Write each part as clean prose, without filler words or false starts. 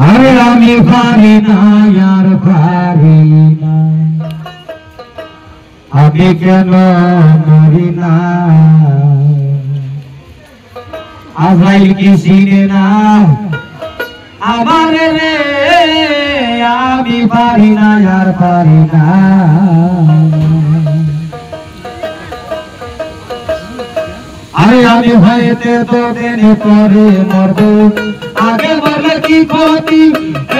আরে আমি পারি না আর পারি না, আমি কেন মরি না, আজরাইল কি চিনে না আমার রে, আমি পারি না আর পারি না। আরে আমি হইতে তো দেনে পরে মরব, আগে মরলে কি ক্ষতি,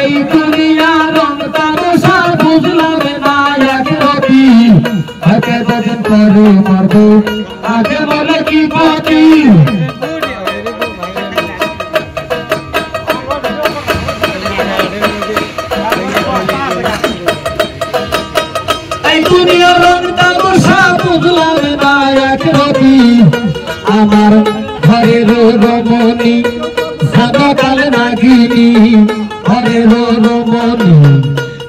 এই দুনিয়া রং তামাশা বুঝলাম না এক রতি, হইতে তো দেন পরে মরব, আগে মরলে কি ক্ষতি। এই দুনিয়া রং তামাশা বুঝলাম না এক রতি, আমার ঘরের রমণী জানকাল নাগিনী, ঘরের রমণী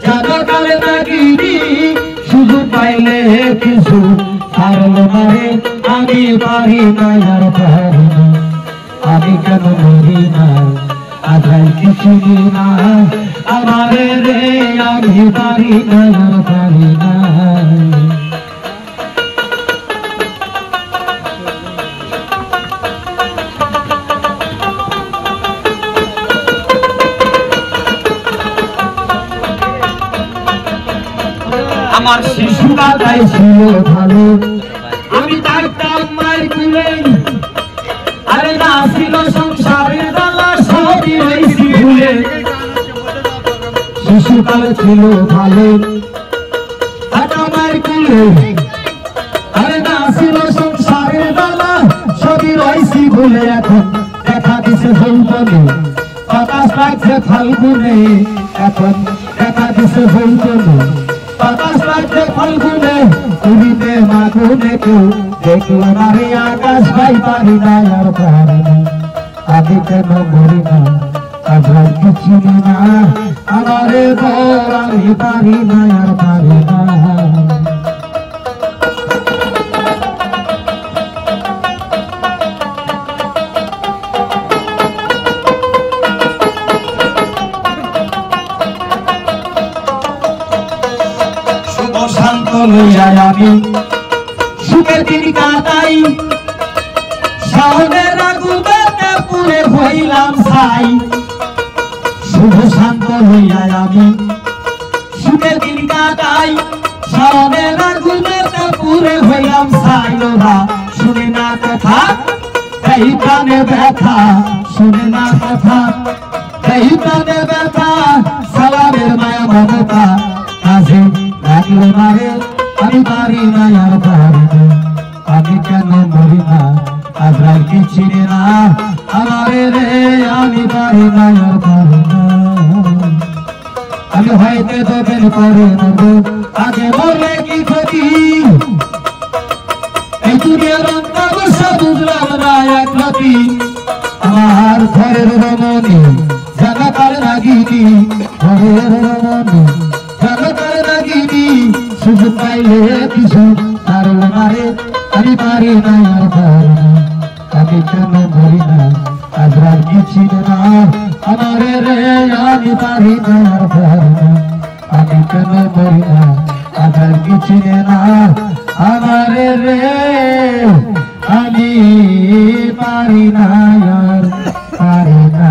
জানকাল নাগিনী, শুধু পাইলে কিছু ছাড়ল মারে, আমি পারি না আর পারি না, আমি কেন মরি না, আজরাইল কি চিনি না আমার রে, আমি পারি না আর পারি না। আমার শিশুকালটাই ছিল ভালো, আমি থাকতাম মায়ের কুলে, আরে না ছিল সংসারের জ্বালা, সবই হয়েছি ভুলে। শিশুকাল ছিল ভালো, থাকতাম মায়ের কুলে, আরে না ছিল সংসারের জ্বালা, সবই হয়েছি ভুলে। এখন দেখা দিছে যৌবনে, বাতাস লাগছে ফাল্গুনে, এখন দেখা দিছে যৌবনে, বাতাস লাগছে ফাল্গুনে, পুরীতে মাগুনে, কেউ দেখলো না রে আকাশ, ভাই পারি না আর পারি না, আমি কেন মরি না, আজরাইল কি চিনি না আমারে ঘর, আমি পারি না আর পারি না। শান্ত লইয়া আমি সুখের দিন কাটাই, শাওনের আগুনেতে পুড়ে হইলাম ছাই, শুভ শান্ত লইয়া আমি সুখের দিন কাটাই, শাওনের আগুনেতে পুড়ে হইলাম ছাই। ওরা শুনে না কথা, এই প্রাণে ব্যথা, শুনে না কথা, এই প্রাণে ব্যথা, সালামের মায়া মমতা কাজে লাগলো না রে, আমি পারি না আর পারি না, আমি কেন মরি না, আজরাইল কি চিনি না আমারে রে, আমি পারি না আর পারি না। আমি হইতে তো দিন পরে মরব, আগে মরলে কি ক্ষতি, এই দুনিয়ার রং তামাশা বুঝলাম না এক রতি, আমার ঘরের রমণী জানকাল নাগিনী, ঘরের রমণী জানকাল নাগিনী, সুযোগ পাইলে কিছু ছাড়ল মারে, আমি পারি না আর পারি না, আমি কেন মরি না, আজরাইল কি চিনি না আমারে রে, আমি পারি না আর পারি না, আমি কেন মরি না, আজরাইল কি চিনি না আমারে রে, আমি পারি না আর পারি না।